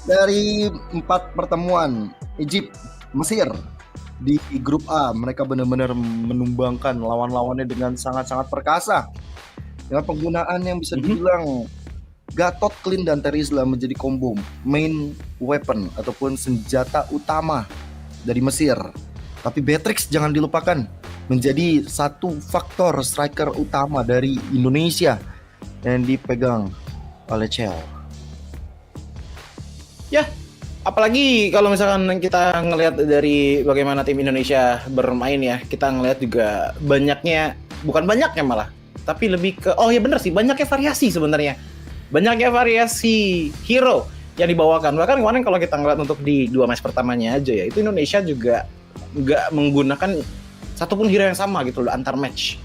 Dari 4 pertemuan Egypt, Mesir di grup A, mereka benar-benar menumbangkan lawan-lawannya dengan sangat-sangat perkasa. Dengan penggunaan yang bisa dibilang Gatot, Clean, dan Terizla menjadi combo main weapon ataupun senjata utama dari Mesir. Tapi Beatrix jangan dilupakan, menjadi satu faktor striker utama dari Indonesia yang dipegang oleh Chel. Ya, apalagi kalau misalkan kita ngelihat dari bagaimana tim Indonesia bermain ya, kita ngelihat juga bukan banyaknya malah, tapi lebih ke, oh ya bener sih, banyaknya variasi sebenarnya. Banyaknya variasi hero yang dibawakan. Bahkan kemarin kalau kita ngeliat untuk di 2 match pertamanya aja ya, itu Indonesia juga nggak menggunakan satupun hero yang sama gitu loh antar match.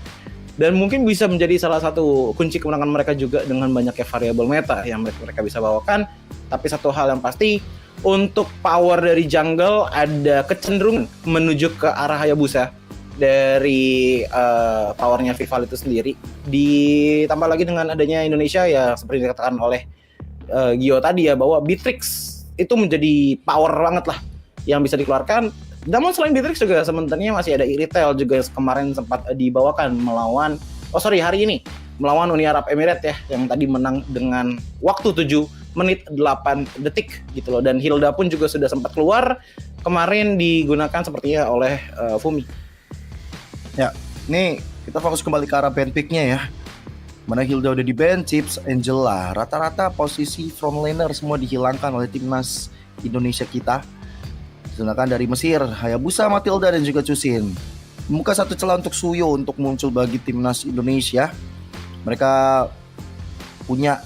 Dan mungkin bisa menjadi salah satu kunci kemenangan mereka juga dengan banyaknya variabel meta yang mereka bisa bawakan. Tapi satu hal yang pasti, untuk power dari jungle ada kecenderungan menuju ke arah Hayabusa dari powernya Vival itu sendiri. Ditambah lagi dengan adanya Indonesia ya seperti dikatakan oleh Gio tadi ya, bahwa Beatrix itu menjadi power banget lah yang bisa dikeluarkan. Namun selain Beatrix juga sebenarnya masih ada Iritel juga yang kemarin sempat dibawakan hari ini melawan Uni Arab Emirates ya, yang tadi menang dengan waktu 7 menit 8 detik gitu loh. Dan Hilda pun juga sudah sempat keluar kemarin, digunakan sepertinya oleh Fumi. Ya, nih kita fokus kembali ke arah band pick-nya ya. Mana Hilda udah di ban, Chips, Angela. Rata-rata posisi front laner semua dihilangkan oleh timnas Indonesia kita. Sedangkan dari Mesir, Hayabusa, Matilda, dan juga Cusin. Membuka satu celah untuk Suyo untuk muncul bagi timnas Indonesia. Mereka punya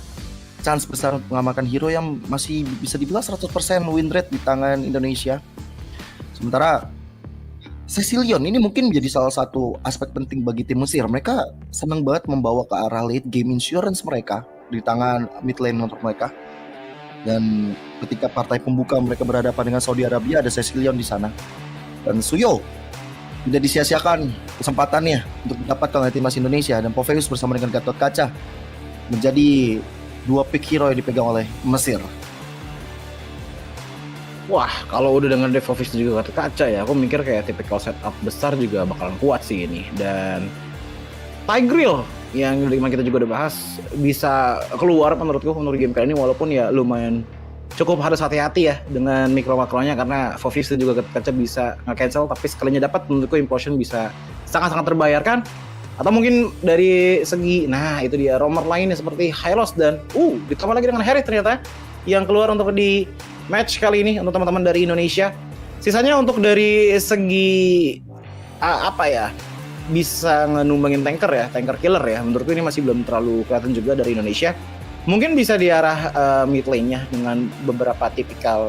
chance besar untuk mengamankan hero yang masih bisa dibilang 100% win rate di tangan Indonesia. Sementara Cecilion ini mungkin menjadi salah satu aspek penting bagi tim Mesir. Mereka senang banget membawa ke arah late game insurance mereka di tangan mid lane untuk mereka. Dan ketika partai pembuka mereka berhadapan dengan Saudi Arabia, ada Cecilion di sana. Dan Suyo tidak disia-siakan kesempatannya untuk mendapatkan oleh timnas Indonesia. Dan Poveus bersama dengan Gatot Kaca menjadi 2 pick hero yang dipegang oleh Mesir. Wah, kalau udah dengan Devovis juga Gatot Kaca ya, aku mikir kayak tipikal setup besar juga bakalan kuat sih ini. Dan Tigreal yang kita juga udah bahas bisa keluar menurutku menurut game kali ini, walaupun ya lumayan cukup harus hati-hati ya dengan mikro-makronya, karena Fovis juga Kaca bisa nge-cancel, tapi sekalinya dapat menurutku Implosion bisa sangat-sangat terbayarkan. Atau mungkin dari segi, nah itu dia roamer lainnya seperti Hylos dan ditambah lagi dengan Harry ternyata yang keluar untuk di match kali ini untuk teman-teman dari Indonesia. Sisanya untuk dari segi bisa ngenumbangin tanker killer ya, menurutku ini masih belum terlalu kelihatan juga dari Indonesia. Mungkin bisa di arah mid lane-nya dengan beberapa tipikal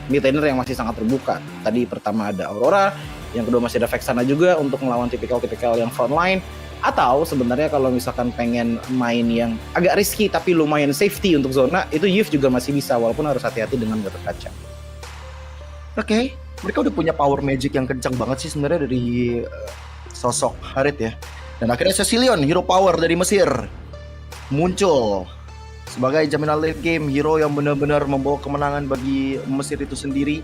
mid laner yang masih sangat terbuka. Tadi pertama ada Aurora, yang kedua masih ada Vexana juga untuk melawan tipikal-tipikal yang front line. Atau sebenarnya kalau misalkan pengen main yang agak risky tapi lumayan safety untuk zona, itu Yves juga masih bisa, walaupun harus hati-hati dengan Gatot Kaca. Oke, mereka udah punya power magic yang kencang banget sih sebenarnya dari sosok Harit ya. Dan akhirnya Cecilion, hero power dari Mesir, muncul sebagai jaminan late game, hero yang benar-benar membawa kemenangan bagi Mesir itu sendiri.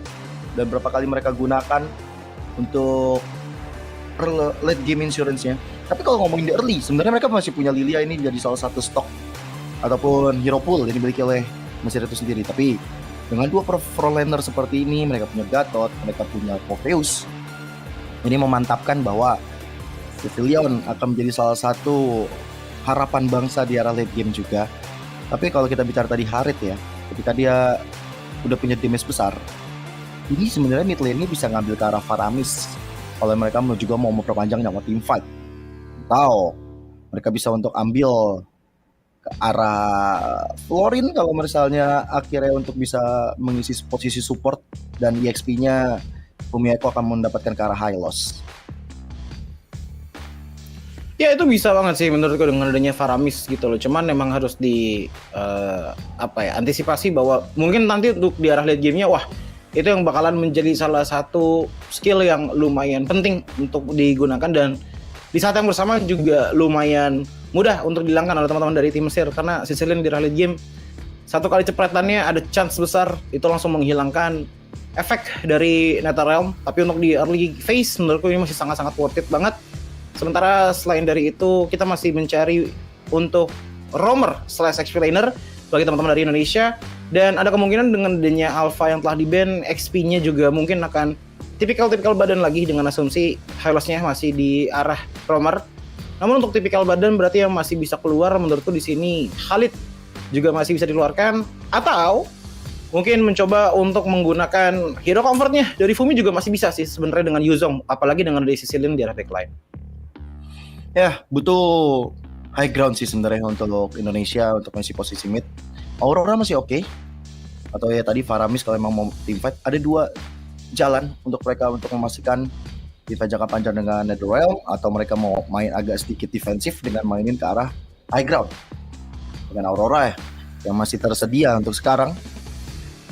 Dan berapa kali mereka gunakan untuk late game insurance-nya. Tapi kalau ngomongin di early, sebenarnya mereka masih punya Lilia ini jadi salah satu stok ataupun hero pool yang dimiliki oleh Mesir itu sendiri. Tapi dengan 2 front laner seperti ini, mereka punya Gatot, mereka punya Poveus. Ini memantapkan bahwa Cecilion akan menjadi salah satu harapan bangsa di arah late game juga. Tapi kalau kita bicara tadi Harit ya, ketika dia udah punya damage besar, ini sebenarnya mid lane ini bisa ngambil ke arah Faramis kalau mereka juga mau memperpanjang nyawa team fight. Atau mereka bisa untuk ambil ke arah Florin kalau misalnya akhirnya untuk bisa mengisi posisi support, dan EXP-nya Fumieko akan mendapatkan ke arah high loss. Ya itu bisa banget sih menurutku dengan adanya Faramis gitu loh. Cuman memang harus antisipasi bahwa mungkin nanti untuk di arah late game-nya, itu yang bakalan menjadi salah satu skill yang lumayan penting untuk digunakan, dan di saat yang bersama juga lumayan mudah untuk dihilangkan oleh teman-teman dari tim Mesir, karena Cecilion di arah late game Satu kali cepretannya ada chance besar itu langsung menghilangkan efek dari Netherrealm. Tapi untuk di early phase menurutku ini masih sangat-sangat worth it banget. Sementara selain dari itu kita masih mencari untuk roamer / explainer bagi teman-teman dari Indonesia. Dan ada kemungkinan dengan adanya Alpha yang telah di-ban, XP-nya juga mungkin akan tipikal badan lagi dengan asumsi highlights-nya masih di arah roamer. Namun untuk tipikal badan berarti yang masih bisa keluar menurutku di sini Khalid juga masih bisa dikeluarkan, atau mungkin mencoba untuk menggunakan hero comfortnya dari Fumi juga masih bisa sih sebenarnya dengan Yuzong, apalagi dengan dari Sicilian di arah backline. Ya, butuh high ground sih sebenarnya untuk Indonesia untuk mengisi posisi mid. Aurora masih oke. Atau ya tadi Faramis kalau memang mau team fight, ada dua jalan untuk mereka untuk memastikan team jangka panjang dengan Netherrealm, atau mereka mau main agak sedikit defensif dengan mainin ke arah high ground dengan Aurora ya yang masih tersedia untuk sekarang.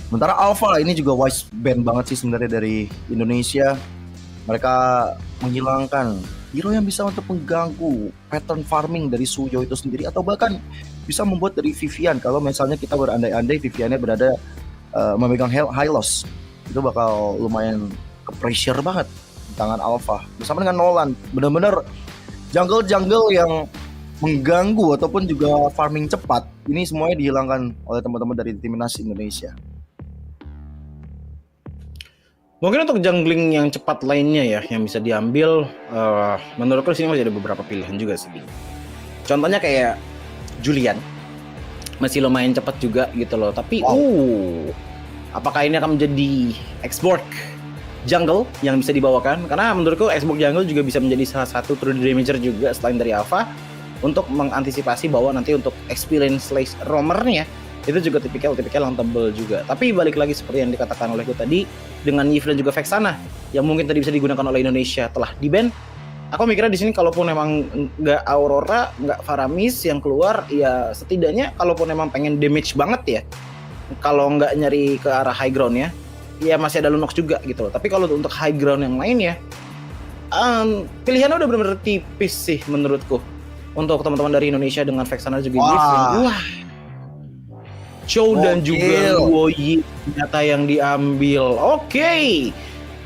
Sementara Alpha ini juga wise band banget sih sebenarnya dari Indonesia. Mereka menghilangkan hero yang bisa untuk mengganggu pattern farming dari Suyo itu sendiri, atau bahkan bisa membuat dari Vivian. Kalau misalnya kita berandai-andai Viviannya berada memegang high loss, itu bakal lumayan ke pressure banget di tangan Alpha bersama dengan Nolan. Benar-benar jungle yang mengganggu ataupun juga farming cepat, ini semuanya dihilangkan oleh teman-teman dari timnas Indonesia. Mungkin untuk jungling yang cepat lainnya ya yang bisa diambil, menurutku di sini masih ada beberapa pilihan juga sih. Contohnya kayak Julian, masih lumayan cepat juga gitu loh. Tapi apakah ini akan menjadi Xborg jungle yang bisa dibawakan? Karena menurutku Xborg jungle juga bisa menjadi salah satu true damager juga selain dari Alpha, untuk mengantisipasi bahwa nanti untuk experience slash roamernya itu juga tipikal yang tebel juga. Tapi balik lagi seperti yang dikatakan olehku tadi, dengan Yves dan juga Vexana yang mungkin tadi bisa digunakan oleh Indonesia telah di-ban. Aku mikirnya di sini kalaupun memang nggak Aurora, nggak Faramis yang keluar, ya setidaknya kalaupun memang pengen damage banget ya, kalau nggak nyari ke arah high ground ya masih ada Lunox juga gitu loh. Tapi kalau untuk high ground yang lainnya, pilihannya udah benar-benar tipis sih menurutku. Untuk teman-teman dari Indonesia dengan Vexana juga Yves, Chow dan juga Luoyi ternyata yang diambil. Oke.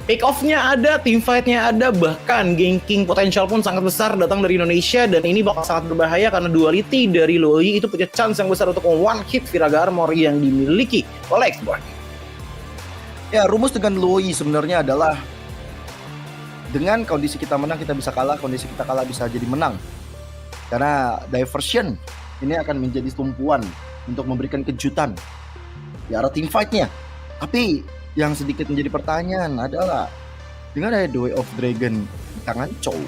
Pick off-nya ada, team fight-nya ada, bahkan ganking potensial pun sangat besar datang dari Indonesia, dan ini bakal sangat berbahaya karena duality dari Luoyi itu punya chance yang besar untuk one hit Viraga Armor yang dimiliki oleh Xborg. Ya, rumus dengan Luoyi sebenarnya adalah dengan kondisi kita menang kita bisa kalah, kondisi kita kalah bisa jadi menang. Karena diversion ini akan menjadi tumpuan untuk memberikan kejutan di arah team fight-nya. Tapi yang sedikit menjadi pertanyaan adalah dengan ada The Way of Dragon di tangan Chow,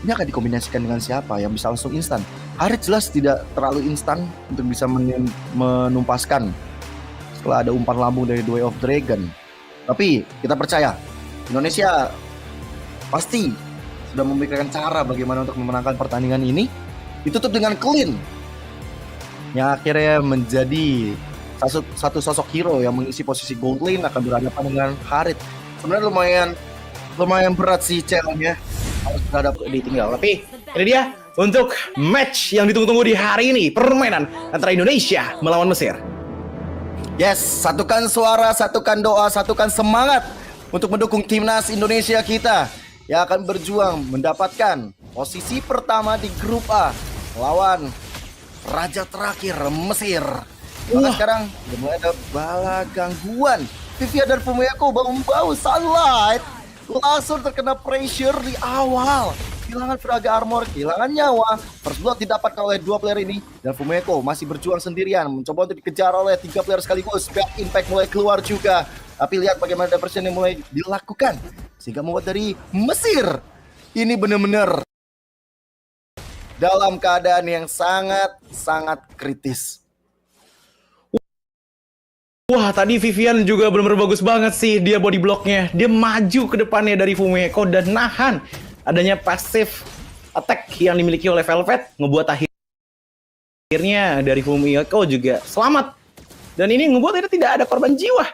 ini akan dikombinasikan dengan siapa yang bisa langsung instan? Harit jelas tidak terlalu instan untuk bisa menumpaskan setelah ada umpan lambung dari The Way of Dragon. Tapi kita percaya Indonesia pasti sudah memikirkan cara bagaimana untuk memenangkan pertandingan ini. Ditutup dengan clean yang akhirnya menjadi satu sosok hero yang mengisi posisi gold lane akan berhadapan dengan Harit. Sebenarnya lumayan berat sih challenge-nya, harus berhadap ditinggal. Tapi ini dia untuk match yang ditunggu-tunggu di hari ini, permainan antara Indonesia melawan Mesir. Yes, satukan suara, satukan doa, satukan semangat untuk mendukung timnas Indonesia kita yang akan berjuang mendapatkan posisi pertama di grup A melawan raja terakhir Mesir. Maka sekarang udah mulai ada bala gangguan. Vivian dan Fumiko bau sunlight langsung terkena pressure di awal. Kehilangan Viraga Armor, kehilangan nyawa. First blood didapatkan oleh dua player ini, dan Fumiko masih berjuang sendirian, mencoba untuk dikejar oleh 3 player sekaligus. Back impact mulai keluar juga. Tapi lihat bagaimana diversion yang mulai dilakukan, sehingga membuat dari Mesir ini benar-benar dalam keadaan yang sangat kritis. Wah, tadi Vivian juga benar-benar bagus banget sih dia body blocknya. Dia maju ke depannya dari Fumiko dan nahan adanya passive attack yang dimiliki oleh Velvet, ngebuat akhirnya dari Fumiko juga selamat. Dan ini ngebuat tidak ada korban jiwa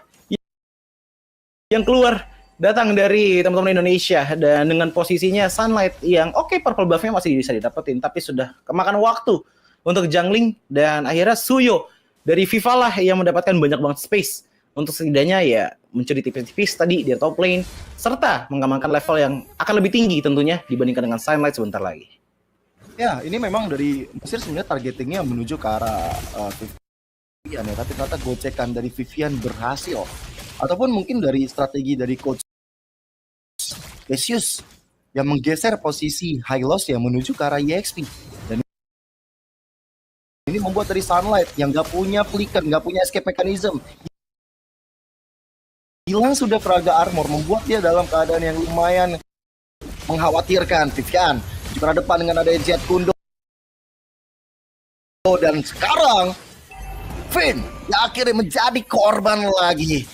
yang keluar datang dari teman-teman Indonesia. Dan dengan posisinya Sunlight yang purple buff-nya masih bisa didapetin, tapi sudah kemakan waktu untuk jungling, dan akhirnya Suyo dari FIFA lah yang mendapatkan banyak banget space untuk setidaknya ya mencuri tipis-tipis tadi di top lane serta mengamankan level yang akan lebih tinggi tentunya dibandingkan dengan Sunlight sebentar lagi. Ya, ini memang dari Mesir sebenarnya targetingnya menuju ke arah Vivian ya, tapi ternyata gocekan dari Vivian berhasil. Ataupun mungkin dari strategi dari coach Cassius yang menggeser posisi Hylos yang menuju ke arah EXP. Dan ini membuat dari Sunlight yang nggak punya flicker, nggak punya escape mechanism, hilang sudah peraga armor, membuat dia dalam keadaan yang lumayan mengkhawatirkan. Vivian juga depan dengan ada Jet Kundo, dan sekarang Finn yang akhirnya menjadi korban lagi.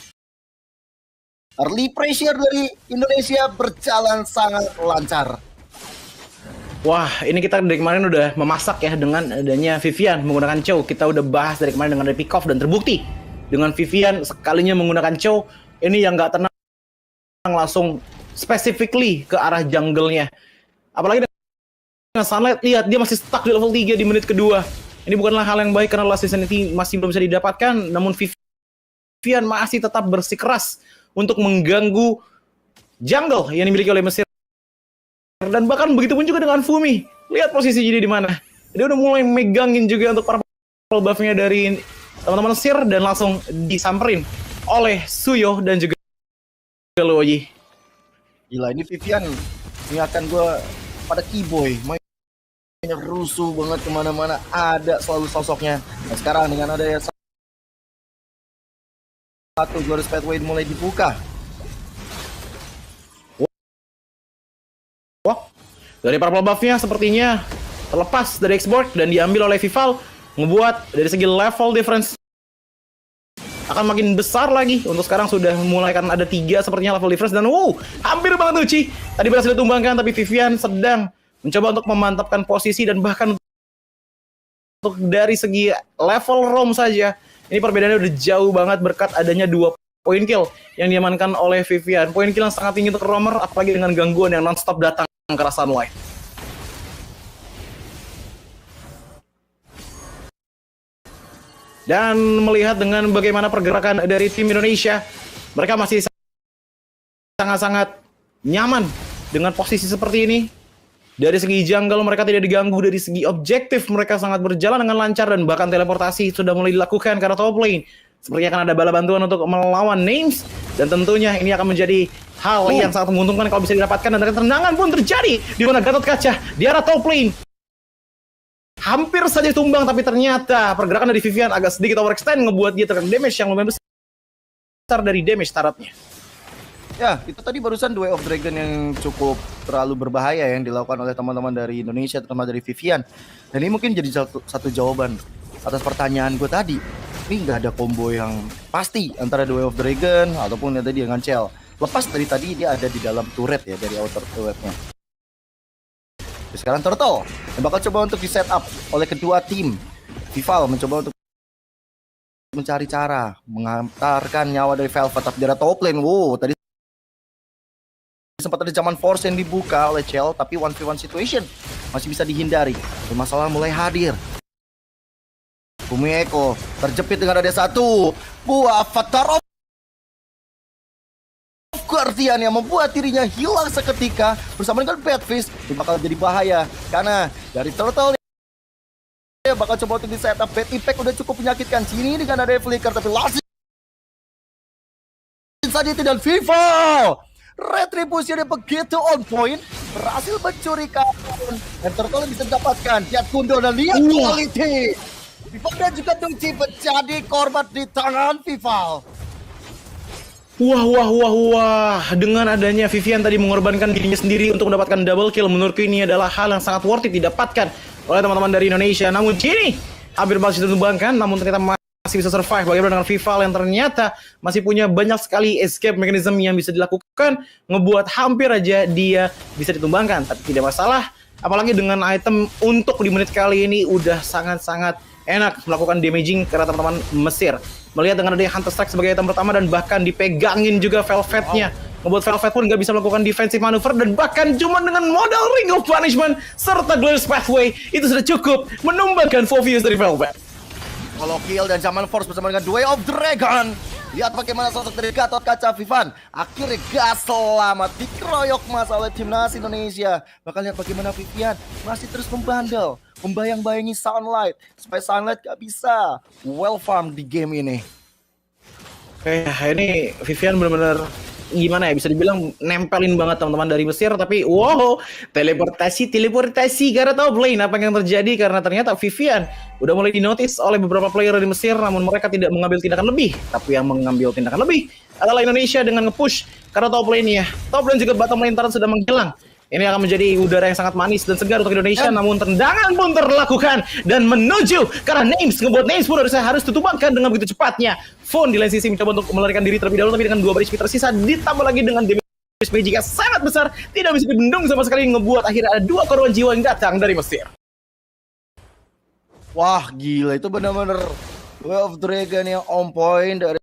Early pressure dari Indonesia berjalan sangat lancar. Wah, ini kita dari kemarin udah memasak ya dengan adanya Vivian menggunakan Chow. Kita udah bahas dari kemarin dengan ada pick off dan terbukti dengan Vivian sekalinya menggunakan Chow, ini yang nggak tenang langsung specifically ke arah jungle-nya. Apalagi dengan Sunlight, lihat dia masih stuck di level 3 di menit kedua. Ini bukanlah hal yang baik karena last season masih belum bisa didapatkan, namun Vivian masih tetap bersikeras untuk mengganggu jungle yang dimiliki oleh Mesir. Dan bahkan begitu pun juga dengan Fumi. Lihat posisi jadi di mana. Dia udah mulai megangin juga untuk para buff-nya dari teman-teman Mesir dan langsung disamperin oleh Suyo dan juga Luoyi. Gila, ini Vivian ini akan gue pada Keyboy mainnya rusuh banget kemana-mana, ada selalu sosoknya. Nah sekarang dengan ada satu Glorious Pathway mulai dibuka. Wah, dari para buff-nya sepertinya terlepas dari export dan diambil oleh Vival, ngebuat dari segi level difference akan makin besar lagi. Untuk sekarang sudah mulai kan ada 3 sepertinya level difference dan hampir banget Uci. Tadi berhasil ditumbangkan tapi Vivian sedang mencoba untuk memantapkan posisi dan bahkan untuk dari segi level roam saja ini perbedaannya udah jauh banget berkat adanya 2 point kill yang diamankan oleh Vivian. Point kill yang sangat tinggi untuk roamer apalagi dengan gangguan yang non-stop datang ke arah Sunlight. Dan melihat dengan bagaimana pergerakan dari tim Indonesia, mereka masih sangat-sangat nyaman dengan posisi seperti ini. Dari segi jungle mereka tidak diganggu, dari segi objektif mereka sangat berjalan dengan lancar dan bahkan teleportasi sudah mulai dilakukan ke arah top lane. Sepertinya akan ada bala bantuan untuk melawan Names dan tentunya ini akan menjadi hal yang sangat menguntungkan kalau bisa didapatkan dan tendangan pun terjadi di mana Gatot Kaca di arah top lane hampir saja tumbang tapi ternyata pergerakan dari Vivian agak sedikit overextend ngebuat dia terkena damage yang lumayan besar dari damage startnya. Ya, itu tadi barusan The Way of Dragon yang cukup terlalu berbahaya yang dilakukan oleh teman-teman dari Indonesia, terutama dari Vivian. Dan ini mungkin jadi satu jawaban atas pertanyaan gue tadi. Ini nggak ada combo yang pasti antara The Way of Dragon ataupun yang tadi dengan Chell. Lepas dari tadi dia ada di dalam turret ya, dari outer turretnya. Sekarang Turtle yang bakal coba untuk di setup oleh kedua tim. Vival mencoba untuk mencari cara mengantarkan nyawa dari Velvet tapi dari top lane. Tadi sempat ada zaman force yang dibuka oleh Chell, tapi 1v1 situation masih bisa dihindari. Dan masalah mulai hadir. Bumi Eko terjepit dengan ada satu buah Avatar of Guardian yang membuat dirinya hilang seketika bersama dengan Badfish. Ini bakal jadi bahaya karena dari Turtle dia bakal coba untuk di setup. Bad Impact udah cukup menyakitkan sini dengan ada flicker tapi langsung saja dan Vival retribusinya begitu on point, berhasil mencuri kabur dan Turtle bisa dapatkan. Lihat Kundo dan lihat quality. Vival dan juga Dungci menjadi korban di tangan Vival. Wah. Dengan adanya Vivian tadi mengorbankan dirinya sendiri untuk mendapatkan double kill, menurutku ini adalah hal yang sangat worth it didapatkan oleh teman-teman dari Indonesia. Namun Gini hampir masih ditumbangkan, namun ternyata masih bisa survive. Bagaimana dengan Vival yang ternyata masih punya banyak sekali escape mechanism yang bisa dilakukan, ngebuat hampir aja dia bisa ditumbangkan. Tapi tidak masalah, apalagi dengan item untuk di menit kali ini udah sangat-sangat enak melakukan damaging karena teman-teman Mesir. Melihat dengan adanya Hunter Strike sebagai item pertama dan bahkan dipegangin juga Velvet-nya. Ngebuat Velvet pun nggak bisa melakukan defensive maneuver dan bahkan cuma dengan modal Ring of Punishment serta Glorious Pathway itu sudah cukup menumbangkan 4 views dari Velvet. kalau kill dan Zaman Force bersama dengan Way of Dragon. Lihat bagaimana sosok dari Gatot Kaca Vivan akhirnya gak selamat, dikeroyok mas oleh timnas Indonesia. Bakal lihat bagaimana Vivian masih terus membandel, membayang-bayangi Sunlight supaya Sunlight gak bisa well farm di game ini. Ini Vivian benar-benar gimana ya, bisa dibilang nempelin banget teman-teman dari Mesir, tapi wow, teleportasi karena tahu Blaine apa yang terjadi, karena ternyata Vivian udah mulai dinotis oleh beberapa player dari Mesir, namun mereka tidak mengambil tindakan lebih, tapi yang mengambil tindakan lebih adalah Indonesia dengan nge-push karena top lane-nya. Top lane juga bottom lane sudah menghilang. Ini akan menjadi udara yang sangat manis dan segar untuk Indonesia, namun tendangan pun terlakukan dan menuju karena Names, ngebuat Names pun harus tutupankan dengan begitu cepatnya. Phone di lane sisi mencoba untuk melarikan diri terlebih dahulu, tapi dengan 2 baris speed tersisa ditambah lagi dengan damage magic yang sangat besar, tidak bisa dibendung sama sekali, ngebuat akhirnya ada 2 korban jiwa yang datang dari Mesir. Wah gila, itu benar-benar Way of Dragon yang on point dari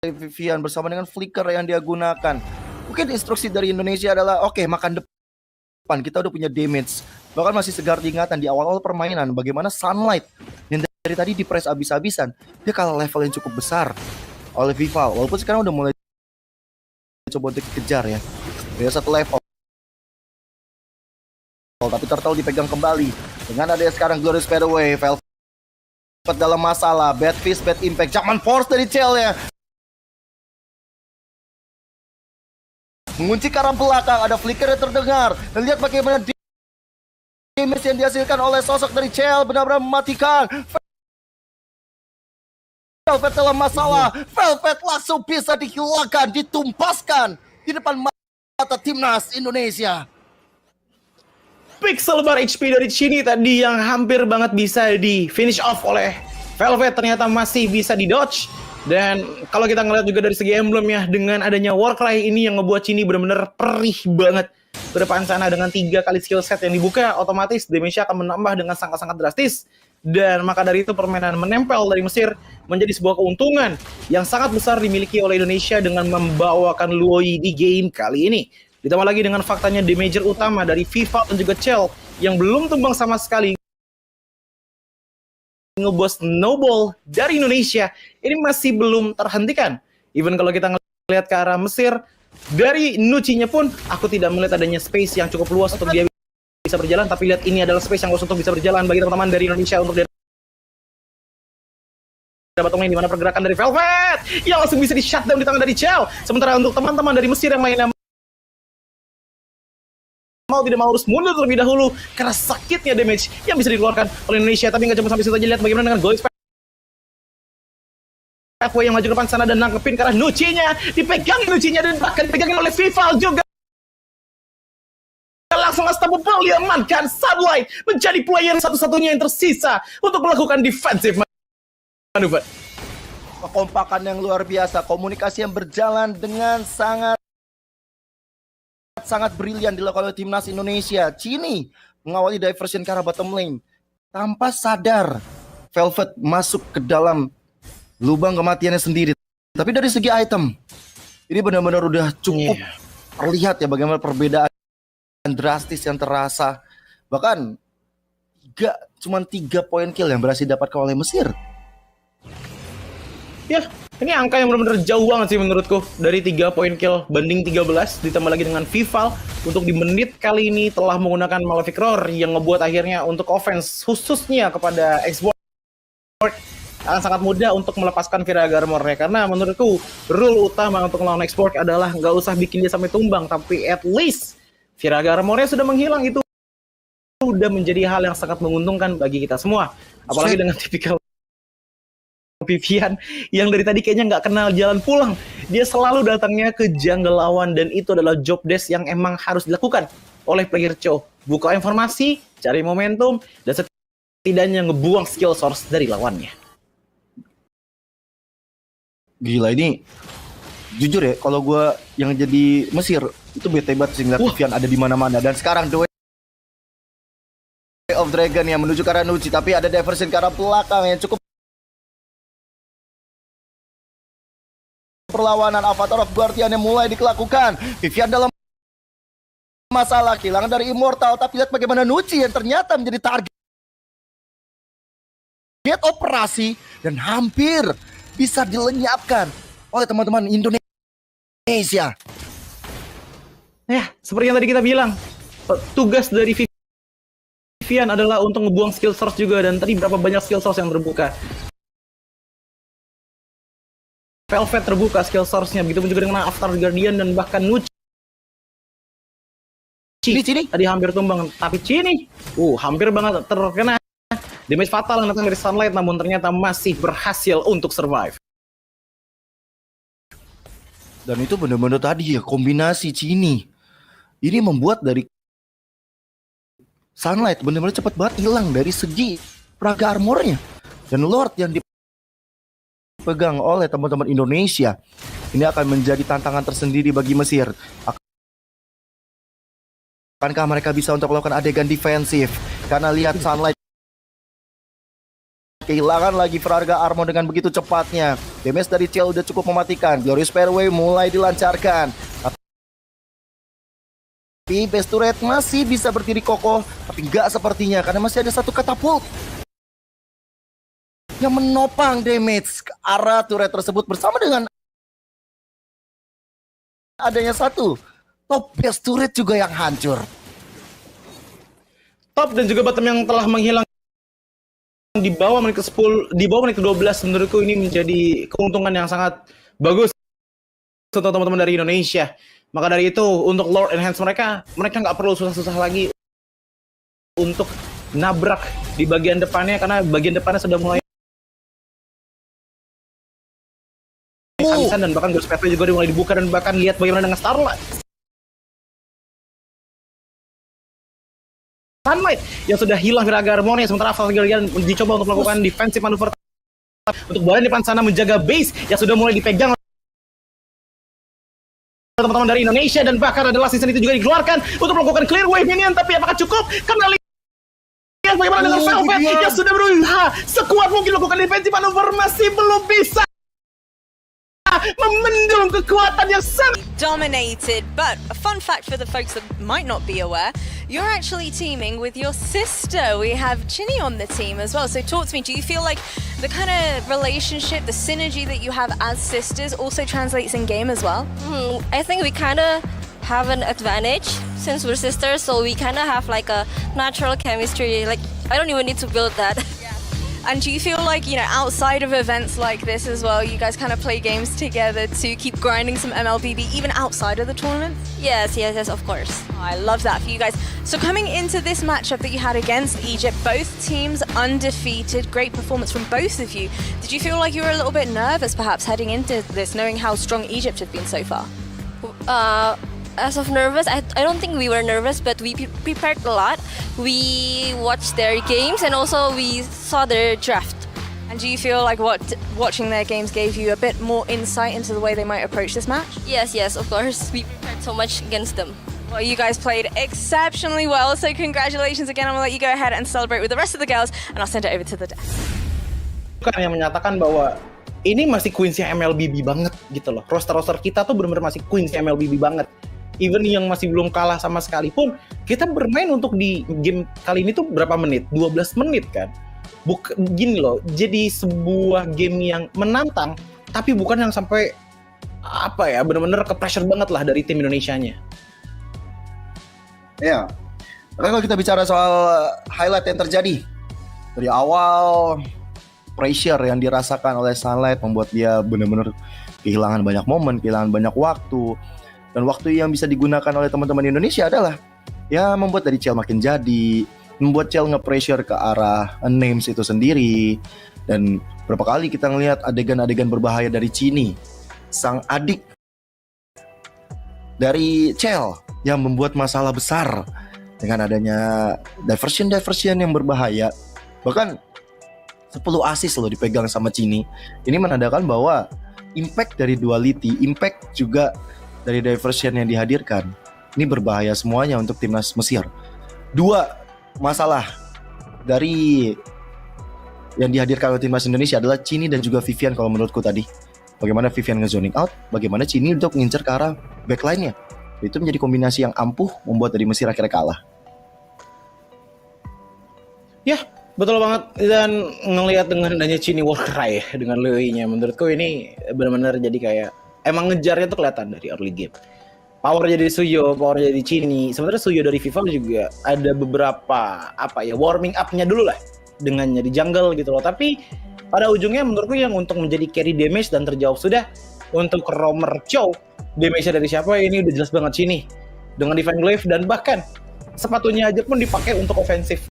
Vivian bersama dengan flicker yang dia gunakan. Mungkin instruksi dari Indonesia adalah oke, makan depan, kita udah punya damage. Bahkan masih segar diingatan di awal-awal permainan bagaimana Sunlight yang dari tadi di press abis-abisan, dia kalah level yang cukup besar oleh Vival. Walaupun sekarang udah mulai coba untuk dikejar ya, dia 1 level, tapi Turtle dipegang kembali dengan ada sekarang Glorious Fadeaway. Velvet dalam masalah, Bad Fist, Bad Impact, Zaman Force dari Chell ya, mengunci ke arah belakang, ada flicker yang terdengar. Dan lihat bagaimana damage yang dihasilkan oleh sosok dari Chell, benar-benar mematikan. Velvet dalam masalah, Velvet langsung bisa dihilangkan, ditumpaskan di depan mata timnas Indonesia. Pixel bar HP dari Chini tadi yang hampir banget bisa di finish off oleh Velvet ternyata masih bisa di dodge. Dan kalau kita ngeliat juga dari segi emblemnya, dengan adanya Warcry ini yang ngebuat Chini benar-benar perih banget ke depan sana. Dengan 3 kali skill set yang dibuka, otomatis damage-nya akan menambah dengan sangat-sangat drastis. Dan maka dari itu permainan menempel dari Mesir menjadi sebuah keuntungan yang sangat besar dimiliki oleh Indonesia dengan membawakan Luoi di game kali ini. Ditambah lagi dengan faktanya damager utama dari Vival dan juga Chell yang belum tumbang sama sekali, ngebos snowball dari Indonesia ini masih belum terhentikan. Even kalau kita ngelihat ke arah Mesir, dari Nuci-nya pun aku tidak melihat adanya space yang cukup luas untuk dia bisa berjalan, tapi lihat ini adalah space yang luas untuk bisa berjalan bagi teman-teman dari Indonesia untuk dia dapat main di mana pergerakan dari Velvet yang langsung bisa di shutdown di tangan dari Chell. Sementara untuk teman-teman dari Mesir yang lainnya mau tidak mau harus mundur terlebih dahulu karena sakitnya damage yang bisa dikeluarkan oleh Indonesia. Tapi nggak cuma sampai situ aja, lihat bagaimana dengan Gold Pathway yang maju ke depan sana dan nangkepin karena Nuci-nya, dipegangin Nuci-nya dan bahkan dipegangin oleh Vival juga. Langsung unstoppable, diamankan. Sunlight menjadi player satu-satunya yang tersisa untuk melakukan defensive manuver. Kekompakan yang luar biasa, komunikasi yang berjalan dengan sangat brilian dilakukan oleh timnas Indonesia. Chini mengawali diversion ke arah bottom lane tanpa sadar Velvet masuk ke dalam lubang kematiannya sendiri. Tapi dari segi item ini benar-benar udah cukup terlihat ya bagaimana perbedaan drastis yang terasa. Bahkan cuma 3 poin kill yang berhasil didapatkan oleh Mesir. Ya, ini angka yang benar-benar jauh banget sih menurutku. Dari 3 poin kill banding 13, ditambah lagi dengan Vival untuk di menit kali ini telah menggunakan Malefic Roar yang ngebuat akhirnya untuk offense khususnya kepada Xbox sangat mudah untuk melepaskan Viraga Armor-nya. Karena menurutku rule utama untuk melawan Xbox adalah nggak usah bikin dia sampai tumbang, tapi at least Viraga Armor-nya sudah menghilang. Itu udah menjadi hal yang sangat menguntungkan bagi kita semua. Apalagi dengan tipikal Vivian yang dari tadi kayaknya nggak kenal jalan pulang. Dia selalu datangnya ke jungle lawan dan itu adalah job desk yang emang harus dilakukan oleh player Cho. Buka informasi, cari momentum, dan setidaknya ngebuang skill source dari lawannya. Gila ini, jujur ya, kalau gue yang jadi Mesir itu bete banget sih ngeliat Vivian ada di mana-mana. Dan sekarang The Way of Dragon yang menuju ke arah Nuci, tapi ada diversion ke arah belakang yang cukup. Perlawanan Avatar of Guardian yang mulai dilakukan. Vivian dalam masalah, kehilangan dari Immortal, tapi lihat bagaimana Nuci yang ternyata menjadi target target operasi dan hampir bisa dilenyapkan oleh teman-teman Indonesia. Ya, seperti yang tadi kita bilang, tugas dari Vivian adalah untuk ngebuang skill source juga, dan tadi berapa banyak skill source yang terbuka. Velvet terbuka skill source-nya, begitu juga dengan Avatar Guardian dan bahkan Nuci. Cini. Tadi hampir tumbang, tapi Cini, hampir banget terkena damage fatal yang datang dari Sunlight, namun ternyata masih berhasil untuk survive. Dan itu benar-benar tadi ya, kombinasi Cini. Ini membuat dari Sunlight benar-benar cepat banget hilang dari segi praga armornya. Dan Lord yang dipegang oleh teman-teman Indonesia, ini akan menjadi tantangan tersendiri bagi Mesir. Akankah mereka bisa untuk melakukan adegan defensif? Karena lihat Sunlight kehilangan lagi praga armor dengan begitu cepatnya. Damage dari Ciel udah cukup mematikan. Glorious Fairway mulai dilancarkan. Tapi base turret masih bisa berdiri kokoh, tapi nggak sepertinya karena masih ada satu katapult yang menopang damage ke arah turret tersebut, bersama dengan adanya satu top base turret juga yang hancur. Top dan juga bottom yang telah menghilang di bawah menit ke-10, di bawah menit ke-12, menurutku ini menjadi keuntungan yang sangat bagus untuk teman-teman dari Indonesia. Maka dari itu, untuk Lord Enhance mereka nggak perlu susah-susah lagi untuk nabrak di bagian depannya, karena bagian depannya sudah mulai habisan, dan bahkan Ghost Pathway juga mulai dibuka, dan bahkan lihat bagaimana dengan Sunlight yang sudah hilang praga armornya, sementara Avatar Guardian dicoba untuk melakukan defensive manuver untuk berada di depan sana menjaga base yang sudah mulai dipegang teman-teman dari Indonesia, dan bahkan adalah season itu juga dikeluarkan untuk melakukan clear wave minion, tapi apakah cukup? Karena lihat bagaimana dengan Velvet yang sudah berusaha sekuat mungkin melakukan defensive manuver, masih belum bisa memendung kekuatan yang sangat dominated. But a fun fact for the folks that might not be aware, you're actually teaming with your sister. We have Chinny on the team as well. So talk to me, do you feel like the kind of relationship, the synergy that you have as sisters also translates in game as well? I think we kind of have an advantage since we're sisters, so we kind of have like a natural chemistry. Like, I don't even need to build that. And do you feel like, you know, outside of events like this as well, you guys kind of play games together to keep grinding some MLBB even outside of the tournament? Yes, of course. I love that for you guys. So coming into this matchup that you had against Egypt, both teams undefeated, great performance from both of you. Did you feel like you were a little bit nervous perhaps heading into this, knowing how strong Egypt have been so far? As of nervous, I don't think we were nervous, but we prepared a lot. We watched their games and also we saw their draft. And do you feel like watching their games gave you a bit more insight into the way they might approach this match? Yes, of course. We prepared so much against them. Well, you guys played exceptionally well, so congratulations again. I'm gonna let you go ahead and celebrate with the rest of the girls, and I'll send it over to the desk. yang menyatakan bahwa ini masih Queens MLBB banget gitu loh. Roster kita tuh benar-benar masih Queens MLBB banget. Even yang masih belum kalah sama sekali pun, kita bermain untuk di game kali ini tuh berapa menit? 12 menit kan? Gini loh, jadi sebuah game yang menantang, tapi bukan yang sampai apa ya, benar-benar ke pressure banget lah dari tim Indonesianya. Ya, kalau kita bicara soal highlight yang terjadi dari awal, pressure yang dirasakan oleh Sunlight membuat dia benar-benar kehilangan banyak momen, kehilangan banyak waktu. Dan waktu yang bisa digunakan oleh teman-teman Indonesia adalah ya membuat dari Ciel makin jadi, membuat Ciel nge-pressure ke arah Names itu sendiri. Dan berapa kali kita ngelihat adegan-adegan berbahaya dari Cini, sang adik dari Ciel, yang membuat masalah besar dengan adanya diversion yang berbahaya. Bahkan 10 assist loh dipegang sama Cini. Ini menandakan bahwa impact dari duality, impact juga dari diversion yang dihadirkan, ini berbahaya semuanya untuk timnas Mesir. 2 masalah dari yang dihadirkan oleh timnas Indonesia adalah Cini dan juga Vivian kalau menurutku tadi. Bagaimana Vivian nge-zoning out, bagaimana Cini untuk ngincer ke arah backline-nya. Itu menjadi kombinasi yang ampuh membuat dari Mesir akhirnya kalah. Ya, Betul banget, dan ngelihat dengan adanya Chini Warcry ya, dengan Leo-nya menurutku ini benar-benar jadi kayak emang ngejarnya tuh kelihatan dari early game. Power jadi Suyo, power jadi Chini. Sebenarnya Suyo dari FIFA juga ada beberapa warming up-nya dulu lah dengan jadi jungle gitu loh. Tapi pada ujungnya menurutku yang untuk menjadi carry damage dan terjawab sudah untuk Romer Chow, damage-nya dari siapa ini udah jelas banget Chini dengan Divine Glaive dan bahkan sepatunya aja pun dipakai untuk ofensif.